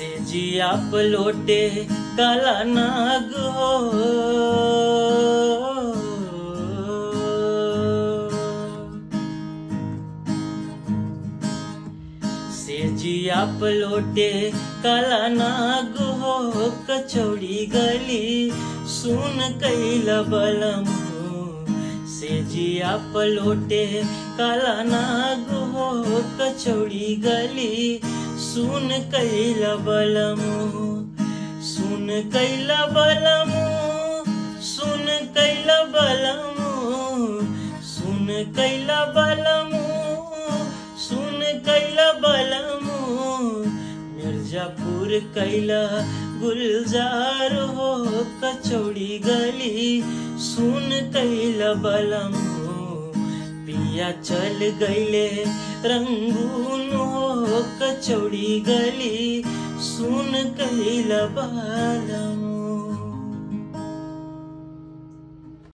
से जिया पलोटे काला नाग हो। से जिया पलोटे काला नाग हो, कचौड़ी गली सुन कैला बलम हो। से जिया पलोटे काला नाग हो, कचौड़ी गली सुन कैला बलम हो। सुन कैला बलम हो, सुन कैला बलम हो, सुन कैला बलम हो, सुन कैला बलम हो। मिर्जापुर कैला गुलजार हो, कचौड़ी गली सुन कैला बलम हो। पिया चल गईले रंगून हो, कचौड़ी गली सुन कैला बलम।